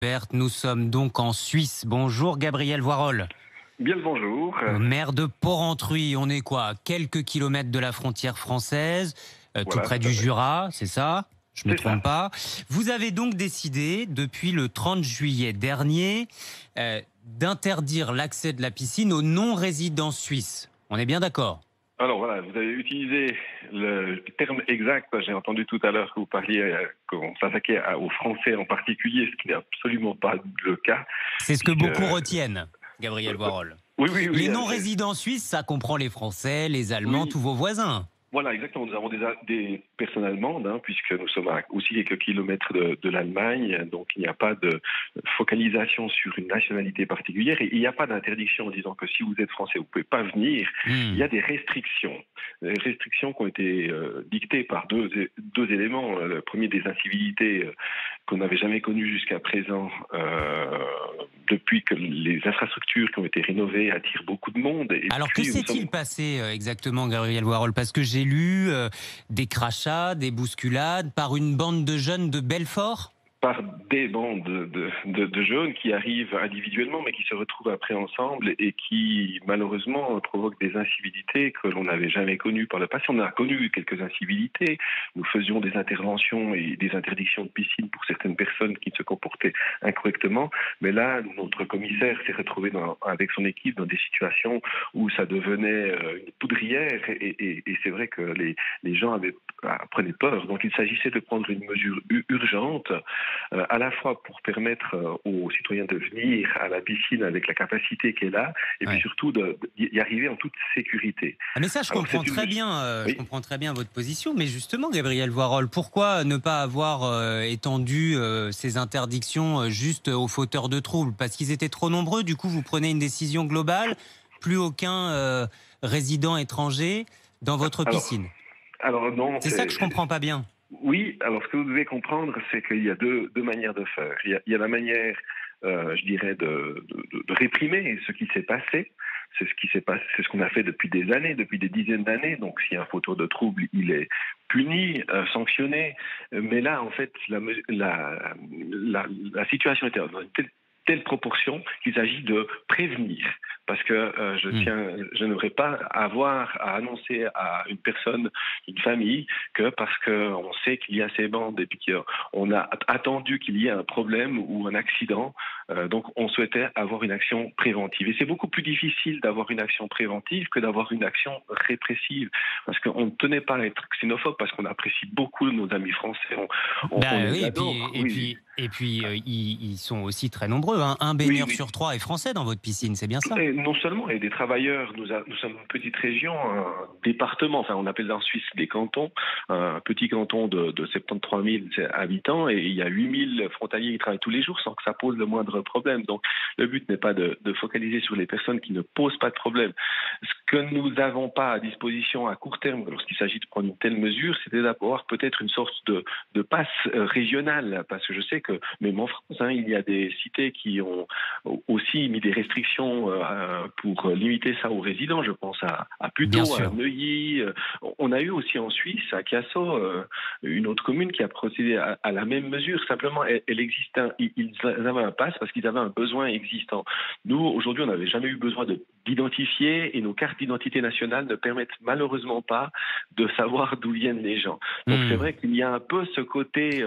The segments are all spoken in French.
Berthe, nous sommes donc en Suisse. Bonjour Gabriel Voirol. Bien le bonjour. Maire de Porrentruy, on est quoi? À quelques kilomètres de la frontière française, tout Voilà, près tout à du fait. Jura, c'est ça? Je ne me C'est ça. trompe pas. Vous avez donc décidé, depuis le 30 juillet dernier, d'interdire l'accès de la piscine aux non-résidents suisses. On est bien d'accord? Alors voilà, vous avez utilisé le terme exact. J'ai entendu tout à l'heure que vous parliez, qu'on s'attaquait aux Français en particulier, ce qui n'est absolument pas le cas. C'est ce que Puisque, beaucoup retiennent, Gabriel Voirol. oui, oui, Les oui. non-résidents suisses, ça comprend les Français, les Allemands, Oui. tous vos voisins. Voilà, exactement. Nous avons des personnes allemandes, puisque nous sommes à aussi quelques kilomètres de l'Allemagne, donc il n'y a pas de focalisation sur une nationalité particulière et il n'y a pas d'interdiction en disant que si vous êtes français, vous ne pouvez pas venir. Il y a des restrictions qui ont été dictées par deux éléments. Le premier, des incivilités qu'on n'avait jamais connues jusqu'à présent, depuis que les infrastructures qui ont été rénovées attirent beaucoup de monde. Et Alors que puis, s'est-il passé exactement, Gabriel Voirol? Parce que j'ai lu des crachats, des bousculades par une bande de jeunes de Belfort. Par des bandes de jeunes qui arrivent individuellement, mais qui se retrouvent après ensemble et qui, malheureusement, provoquent des incivilités que l'on n'avait jamais connues par le passé. On a connu quelques incivilités. Nous faisions des interventions et des interdictions de piscine pour certaines personnes qui se comportaient incorrectement. Mais là, notre commissaire s'est retrouvé avec son équipe dans des situations où ça devenait une poudrière et c'est vrai que les gens prenaient peur. Donc il s'agissait de prendre une mesure urgente, à la fois pour permettre aux citoyens de venir à la piscine avec la capacité qu'elle a, et puis surtout d'y arriver en toute sécurité. Ah mais ça, je comprends très bien. Oui. Je comprends très bien votre position. Mais justement, Gabriel Voirol, pourquoi ne pas avoir étendu ces interdictions juste aux fauteurs de troubles? Parce qu'ils étaient trop nombreux. Du coup, vous prenez une décision globale. Plus aucun résident étranger dans votre piscine. Alors non. C'est ça que je comprends pas bien. Oui, alors ce que vous devez comprendre, c'est qu'il y a deux manières de faire. Il y a la manière, je dirais, de réprimer ce qui s'est passé. C'est ce qui s'est passé, c'est ce qu'on a fait depuis des années, depuis des dizaines d'années. Donc, s'il y a un fauteur de trouble, il est puni, sanctionné. Mais là, en fait, la situation était dans une telle proportion qu'il s'agit de prévenir. Parce que je n'aimerais pas avoir à annoncer à une personne, une famille, que parce qu'on sait qu'il y a ces bandes et puis qu'on a attendu qu'il y ait un problème ou un accident, donc on souhaitait avoir une action préventive. Et c'est beaucoup plus difficile d'avoir une action préventive que d'avoir une action répressive. Parce qu'on ne tenait pas à être xénophobe, parce qu'on apprécie beaucoup nos amis français. On les adore. Et puis ils sont aussi très nombreux. Un baigneur sur 3 est français dans votre piscine, c'est bien ça? Et non seulement, et des travailleurs, nous sommes une petite région, un département, enfin on appelle en Suisse des cantons, un petit canton de 73 000 habitants, et il y a 8 000 frontaliers qui travaillent tous les jours sans que ça pose le moindre problème. Donc le but n'est pas de focaliser sur les personnes qui ne posent pas de problème. Ce que nous n'avons pas à disposition à court terme, lorsqu'il s'agit de prendre une telle mesure, c'était d'avoir peut-être une sorte de passe régionale, parce que je sais que, même en France, il y a des cités qui ont aussi mis des restrictions pour limiter ça aux résidents. Je pense à Puteaux, à Neuilly. On a eu aussi en Suisse, à Chiasso, une autre commune qui a procédé à la même mesure. Simplement, elle existait. Ils avaient un pass parce qu'ils avaient un besoin existant. Nous, aujourd'hui, on n'avait jamais eu besoin d'identifier, et nos cartes d'identité nationale ne permettent malheureusement pas de savoir d'où viennent les gens. Donc c'est vrai qu'il y a un peu ce côté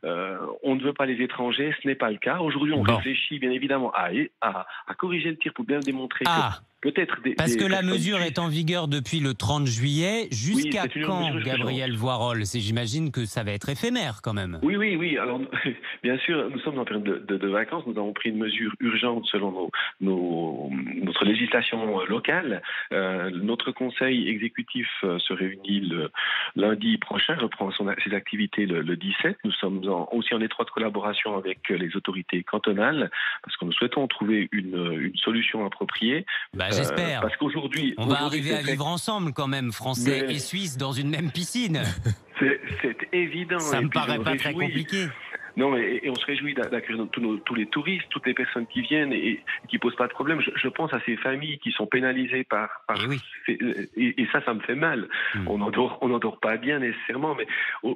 on ne veut pas les étrangers, ce n'est pas le cas. Aujourd'hui, on réfléchit bien évidemment à corriger le tir pour bien démontrer que peut-être parce que la mesure est en vigueur depuis le 30 juillet. Jusqu'à quand, Gabriel Voirol? J'imagine que ça va être éphémère quand même. Oui. Alors, bien sûr, nous sommes en période de vacances. Nous avons pris une mesure urgente selon notre législation locale. Notre conseil exécutif se réunit le lundi prochain, reprend ses activités le 17. Nous sommes aussi en étroite collaboration avec les autorités cantonales parce que nous souhaitons trouver une solution appropriée. J'espère. Parce qu'aujourd'hui, on va arriver à vivre ensemble quand même, Français et Suisses, dans une même piscine. C'est évident. Ça me paraît pas très compliqué. Non, et on se réjouit d'accueillir tous les touristes, toutes les personnes qui viennent et qui posent pas de problème. Je pense à ces familles qui sont pénalisées par Et oui. et ça me fait mal. Mm. On n'endort pas bien nécessairement, mais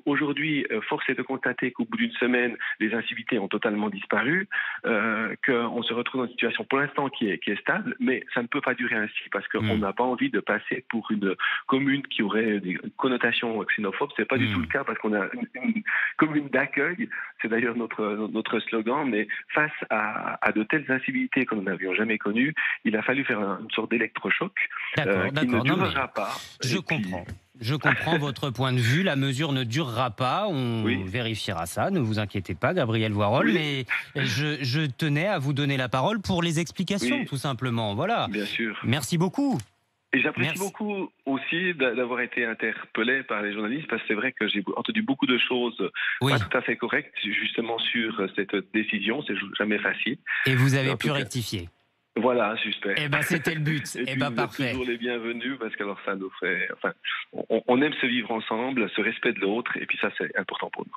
aujourd'hui, force est de constater qu'au bout d'une semaine, les incivilités ont totalement disparu, qu'on se retrouve dans une situation pour l'instant qui est stable, mais ça ne peut pas durer ainsi parce qu'on n'a pas envie de passer pour une commune qui aurait des connotations xénophobes. C'est pas du tout le cas parce qu'on a une commune d'accueil. C'est d'ailleurs notre slogan, mais face à de telles incivilités que nous n'avions jamais connues, il a fallu faire une sorte d'électrochoc qui ne durera pas. Je comprends votre point de vue. La mesure ne durera pas. On vérifiera ça. Ne vous inquiétez pas, Gabriel Voirol. Mais je tenais à vous donner la parole pour les explications, tout simplement. Voilà. Bien sûr. Merci beaucoup. Et j'apprécie beaucoup aussi d'avoir été interpellé par les journalistes parce que c'est vrai que j'ai entendu beaucoup de choses pas tout à fait correctes justement sur cette décision. C'est jamais facile. Et vous avez pu rectifier. Voilà, j'espère. Eh ben, c'était le but. Et ben, parfait. Toujours les bienvenus parce qu'alors ça nous fait. Enfin, on aime se vivre ensemble, se respect de l'autre, et puis ça c'est important pour nous.